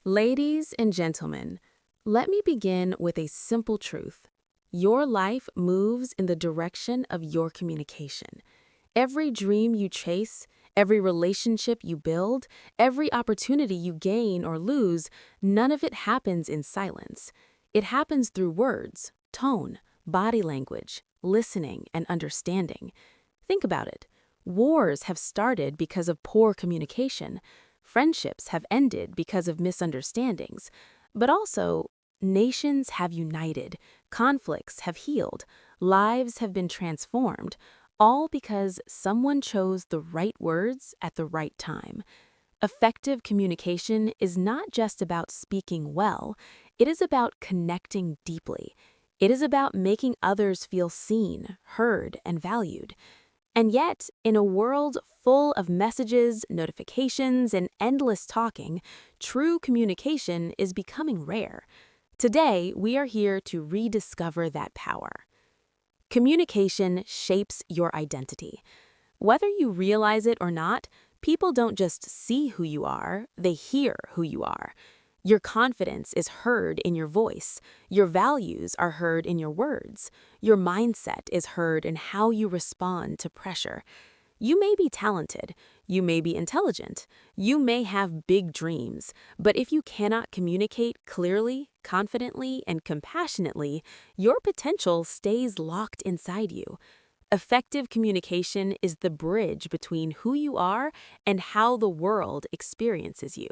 Ladies and gentlemen, let me begin with a simple truth. Your life moves in the direction of your communication. Every dream you chase, every relationship you build, every opportunity you gain or lose, none of it happens in silence. It happens through words, tone, body language, listening, and understanding. Think about it. Wars have started because of poor communication. Friendships have ended because of misunderstandings. But also, nations have united, conflicts have healed, lives have been transformed, all because someone chose the right words at the right time. Effective communication is not just about speaking well, it is about connecting deeply. It is about making others feel seen, heard, and valued. And yet, in a world full of messages, notifications, and endless talking, true communication is becoming rare. Today, we are here to rediscover that power. Communication shapes your identity. Whether you realize it or not, people don't just see who you are, they hear who you are. Your confidence is heard in your voice. Your values are heard in your words. Your mindset is heard in how you respond to pressure. You may be talented, you may be intelligent, you may have big dreams, but if you cannot communicate clearly, confidently, and compassionately, your potential stays locked inside you. Effective communication is the bridge between who you are and how the world experiences you.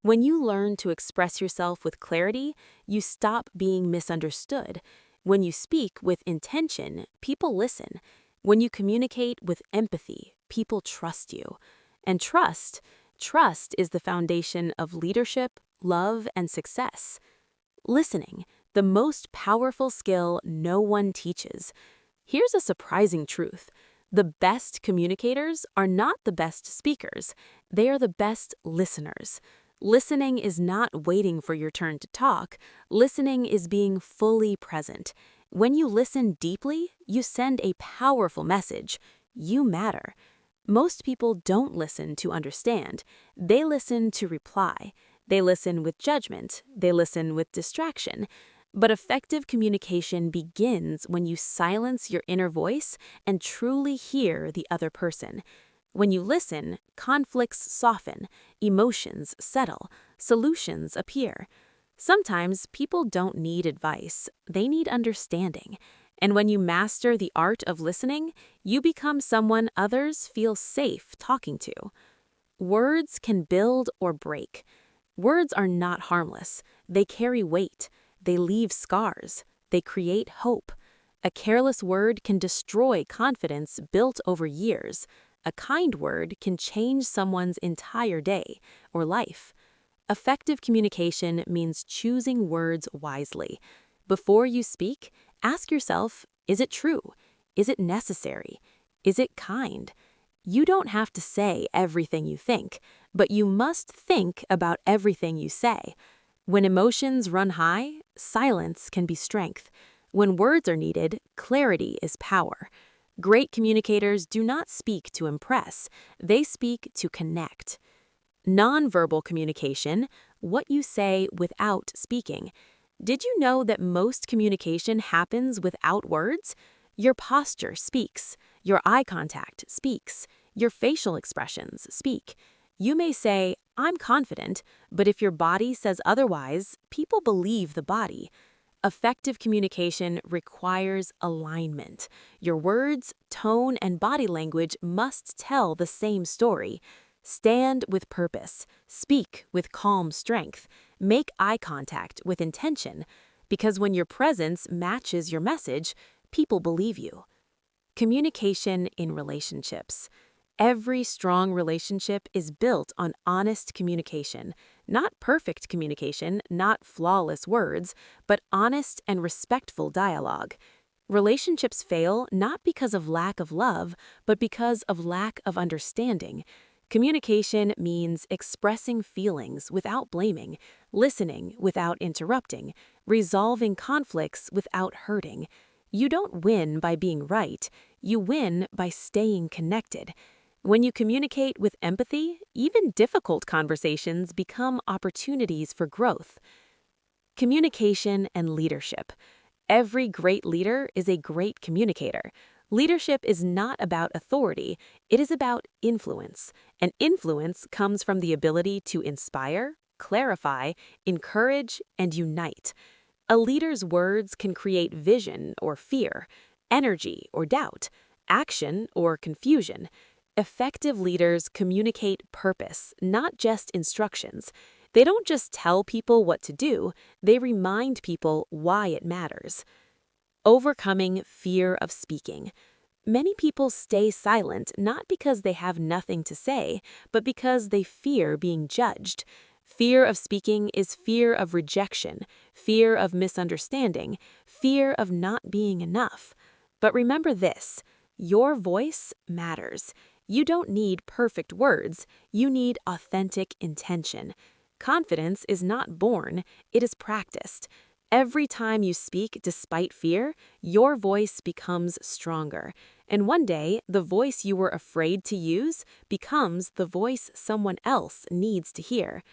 When you learn to express yourself with clarity, you stop being misunderstood. When you speak with intention, people listen. When you communicate with empathy, people trust you. And trust is the foundation of leadership, love, and success. Listening, the most powerful skill no one teaches. Here's a surprising truth. The best communicators are not the best speakers. They are the best listeners. Listening is not waiting for your turn to talk. Listening is being fully present. When you listen deeply, you send a powerful message. You matter. Most people don't listen to understand. They listen to reply. They listen with judgment. They listen with distraction. But effective communication begins when you silence your inner voice and truly hear the other person. When you listen, conflicts soften, emotions settle, solutions appear. Sometimes people don't need advice, they need understanding. And when you master the art of listening, you become someone others feel safe talking to. Words can build or break. Words are not harmless. They carry weight. They leave scars. They create hope. A careless word can destroy confidence built over years. A kind word can change someone's entire day or life. Effective communication means choosing words wisely. Before you speak, ask yourself, is it true? Is it necessary? Is it kind? You don't have to say everything you think, but you must think about everything you say. When emotions run high, silence can be strength. When words are needed, clarity is power. Great communicators do not speak to impress, they speak to connect. Nonverbal communication, what you say without speaking. Did you know that most communication happens without words? Your posture speaks, your eye contact speaks, your facial expressions speak. You may say, I'm confident, but if your body says otherwise, people believe the body. Effective communication requires alignment. Your words, tone, and body language must tell the same story. Stand with purpose. Speak with calm strength. Make eye contact with intention. Because when your presence matches your message, people believe you. Communication in relationships. Every strong relationship is built on honest communication. Not perfect communication, not flawless words, but honest and respectful dialogue. Relationships fail not because of lack of love, but because of lack of understanding. Communication means expressing feelings without blaming, listening without interrupting, resolving conflicts without hurting. You don't win by being right, you win by staying connected. When you communicate with empathy, even difficult conversations become opportunities for growth. Communication and leadership. Every great leader is a great communicator. Leadership is not about authority, it is about influence. And influence comes from the ability to inspire, clarify, encourage, and unite. A leader's words can create vision or fear, energy or doubt, action or confusion. Effective leaders communicate purpose, not just instructions. They don't just tell people what to do, they remind people why it matters. Overcoming fear of speaking. Many people stay silent not because they have nothing to say, but because they fear being judged. Fear of speaking is fear of rejection, fear of misunderstanding, fear of not being enough. But remember this, your voice matters. You don't need perfect words, you need authentic intention. Confidence is not born, it is practiced. Every time you speak despite fear, your voice becomes stronger. And one day, the voice you were afraid to use becomes the voice someone else needs to hear.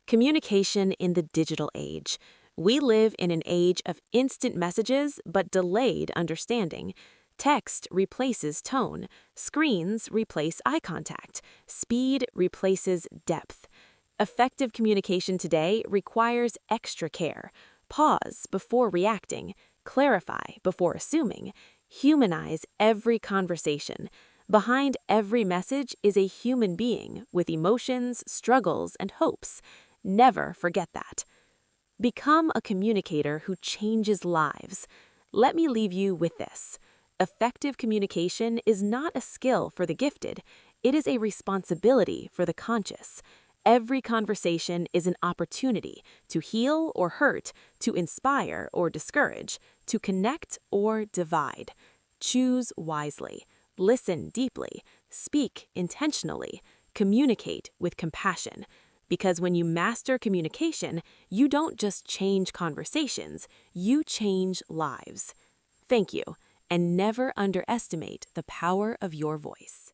Communication in the digital age. We live in an age of instant messages but delayed understanding. Text replaces tone. Screens replace eye contact. Speed replaces depth. Effective communication today requires extra care. Pause before reacting. Clarify before assuming. Humanize every conversation. Behind every message is a human being with emotions, struggles, and hopes. Never forget that. Become a communicator who changes lives. Let me leave you with this. Effective communication is not a skill for the gifted. It is a responsibility for the conscious. Every conversation is an opportunity to heal or hurt, to inspire or discourage, to connect or divide. Choose wisely. Listen deeply. Speak intentionally. Communicate with compassion. Because when you master communication, you don't just change conversations, you change lives. Thank you, and never underestimate the power of your voice.